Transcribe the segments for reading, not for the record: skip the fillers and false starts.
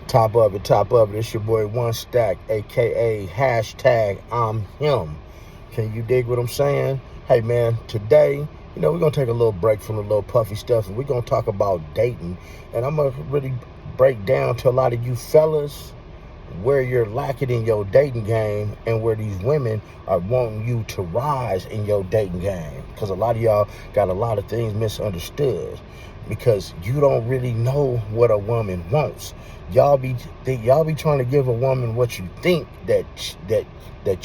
Top of it, top of it. It's your boy One Stack, aka hashtag I'm him. Can you dig what I'm saying? Hey man, today, we're gonna take a little break from the little puffy stuff and we're gonna talk about dating. And I'm gonna really break down to a lot of you fellas where you're lacking in your dating game and where these women are wanting you to rise in your dating game. Because a lot of y'all got a lot of things misunderstood because you don't really know what a woman wants. Y'all be trying to give a woman what you think that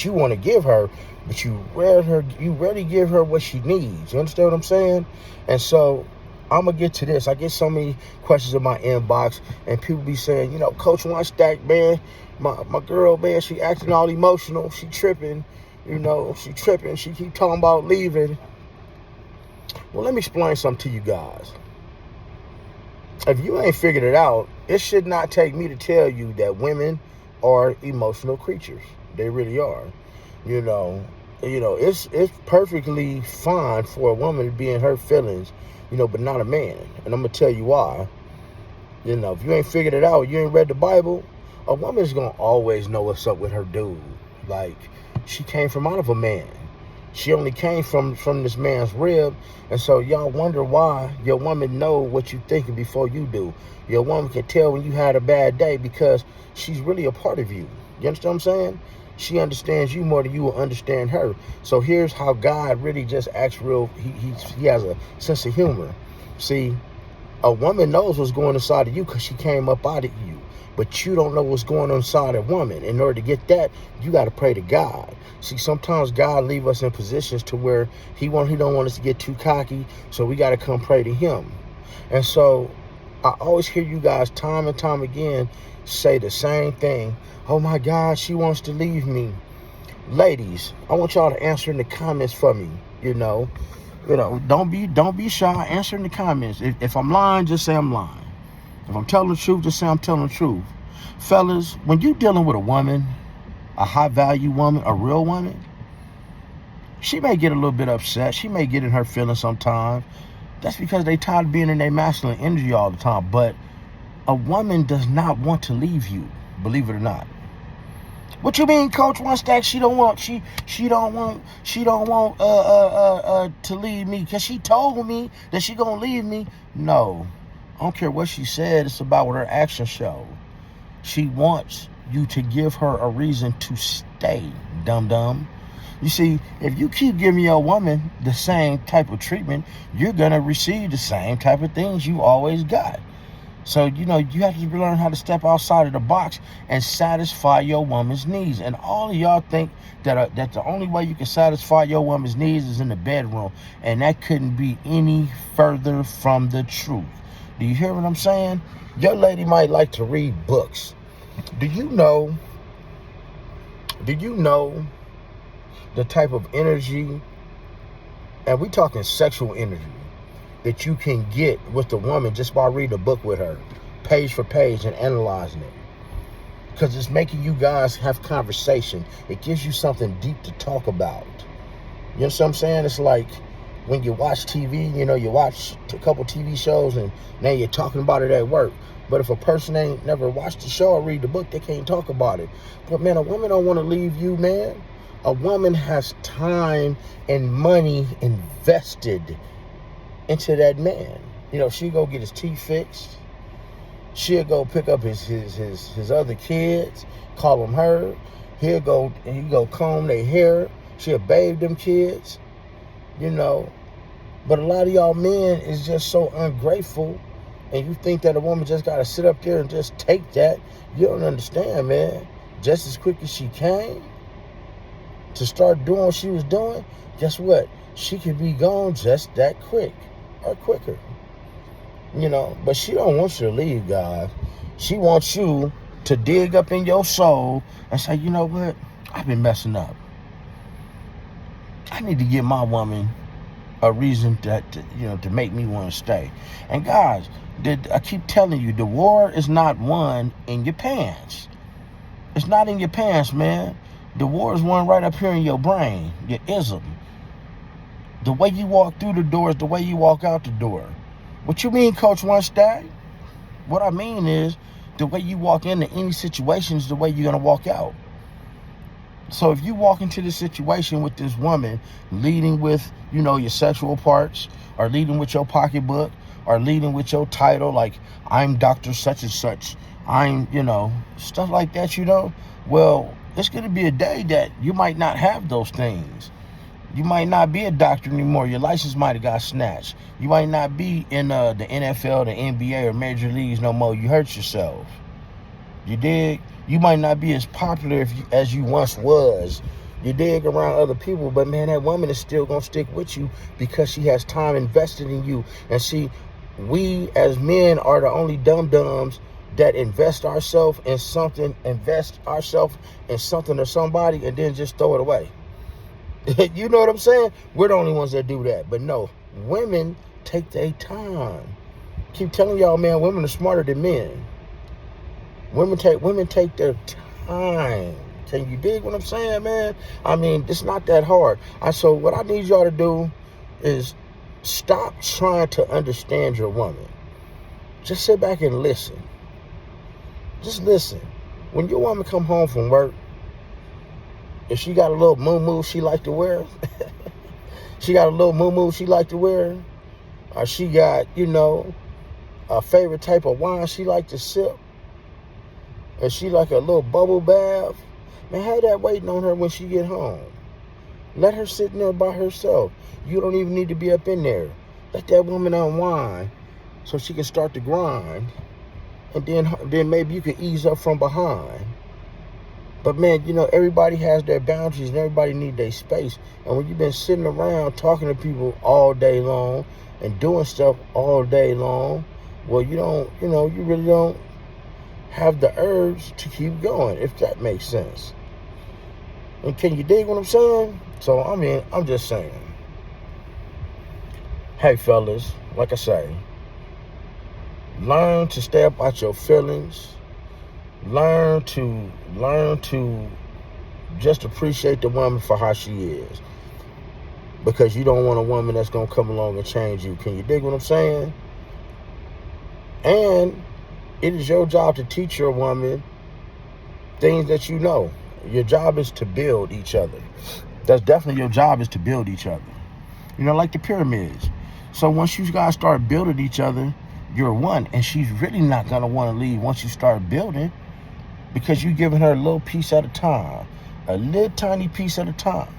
you want to give her, but you rarely give her what she needs. You understand what I'm saying? And so I'm going to get to this. I get so many questions in my inbox, and people be saying, Coach One Stack, man, my girl, man, she acting all emotional. She tripping, she tripping. She keep talking about leaving. Well, let me explain something to you guys. If you ain't figured it out, it should not take me to tell you that women are emotional creatures. They really are. It's perfectly fine for a woman to be in her feelings, but not a man. And I'm going to tell you why. If you ain't figured it out, you ain't read the Bible, a woman's going to always know what's up with her dude. Like, she came from out of a man. She only came from this man's rib. And so y'all wonder why your woman know what you thinking before you do. Your woman can tell when you had a bad day because she's really a part of you. You understand what I'm saying? She understands you more than you will understand her. So here's how God really just acts real. He has a sense of humor. See, a woman knows what's going inside of you because she came up out of you. But you don't know what's going on inside a woman. In order to get that, you got to pray to God. See, sometimes God leave us in positions to where he don't want us to get too cocky. So we got to come pray to him. And so I always hear you guys time and time again say the same thing. Oh my God, she wants to leave me. Ladies, I want y'all to answer in the comments for me. Don't be shy. Answer in the comments. If I'm lying, just say I'm lying. If I'm telling the truth, just say I'm telling the truth. Fellas, when you dealing with a woman, a high value woman, a real woman, she may get a little bit upset. She may get in her feelings sometimes. That's because they tired of being in their masculine energy all the time. But a woman does not want to leave you, believe it or not. What you mean, Coach One Stack? She don't want to leave me because she told me that she gonna leave me. No. I don't care what she said. It's about what her actions show. She wants you to give her a reason to stay, dum-dum. You see, if you keep giving your woman the same type of treatment, you're going to receive the same type of things you always got. So, you have to learn how to step outside of the box and satisfy your woman's needs. And all of y'all think that the only way you can satisfy your woman's needs is in the bedroom. And that couldn't be any further from the truth. Do you hear what I'm saying? Your lady might like to read books. Do you know the type of energy, and we talking sexual energy, that you can get with the woman just by reading a book with her, page for page, and analyzing it? Because it's making you guys have conversation. It gives you something deep to talk about. You know what I'm saying? It's like when you watch TV, you watch a couple TV shows and now you're talking about it at work. But if a person ain't never watched the show or read the book, they can't talk about it. But man, a woman don't want to leave you, man. A woman has time and money invested into that man. She'll go get his teeth fixed. She'll go pick up his other kids, call them her. He'll go comb their hair. She'll bathe them kids. But a lot of y'all men is just so ungrateful, and you think that a woman just got to sit up there and just take that. You don't understand, man. Just as quick as she came to start doing what she was doing, guess what? She could be gone just that quick or quicker. But she don't want you to leave, guys. She wants you to dig up in your soul and say, you know what? I've been messing up. I need to give my woman a reason to make me want to stay. And guys, I keep telling you, the war is not won in your pants. It's not in your pants, man. The war is won right up here in your brain, your ism. The way you walk through the door is the way you walk out the door. What you mean, Coach One Stack? What I mean is, The way you walk into any situation is the way you're going to walk out. So if you walk into this situation with this woman leading with, your sexual parts, or leading with your pocketbook, or leading with your title, like I'm Dr. Such and Such, I'm, stuff like that, well, it's going to be a day that you might not have those things. You might not be a doctor anymore. Your license might have got snatched. You might not be in the NFL, the NBA, or major leagues no more. You hurt yourself. You dig? You might not be as popular as you once was. You dig, around other people, but man, that woman is still going to stick with you because she has time invested in you. And see, we as men are the only dum-dums that invest ourselves in something or somebody, and then just throw it away. You know what I'm saying? We're the only ones that do that. But no, women take their time. Keep telling y'all, man, women are smarter than men. Women take their time. Can you dig what I'm saying, man? I mean, it's not that hard. So what I need y'all to do is stop trying to understand your woman. Just sit back and listen. Just listen. When your woman come home from work, if she got a little moo-moo she like to wear, or she got, a favorite type of wine she like to sip, and she like a little bubble bath, man, have that waiting on her when she get home. Let her sit in there by herself. You don't even need to be up in there. Let that woman unwind so she can start to grind, and then maybe you can ease up from behind. But man, everybody has their boundaries and everybody need their space. And when you've been sitting around talking to people all day long and doing stuff all day long, well, you really don't have the urge to keep going, if that makes sense. And can you dig what I'm saying? So, I'm just saying. Hey, fellas, like I say, learn to stay up out your feelings. Learn to just appreciate the woman for how she is. Because you don't want a woman that's going to come along and change you. Can you dig what I'm saying? And it is your job to teach your woman things that you know. Your job is to build each other. That's definitely your job, is to build each other. Like the pyramids. So once you guys start building each other, you're one. And she's really not going to want to leave once you start building, because you're giving her a little piece at a time. A little tiny piece at a time.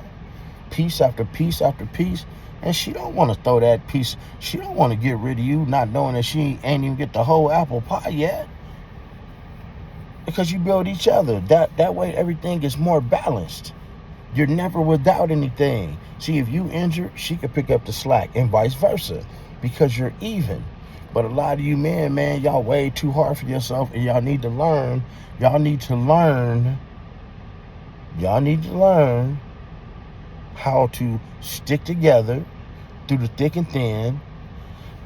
Piece after piece after piece. And she don't want to throw that piece. She don't want to get rid of you, not knowing that she ain't even get the whole apple pie yet. Because you build each other. That way everything is more balanced. You're never without anything. See, if you injured, she could pick up the slack, and vice versa, because you're even. But a lot of you men, man, y'all way too hard for yourself, and y'all need to learn. Y'all need to learn how to stick together through the thick and thin.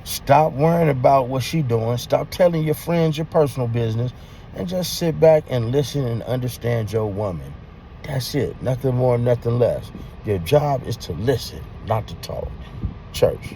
Stop worrying about what she doing. Stop telling your friends your personal business, and just sit back and listen and understand your woman. That's it. Nothing more, nothing less. Your job is to listen, not to talk. Church.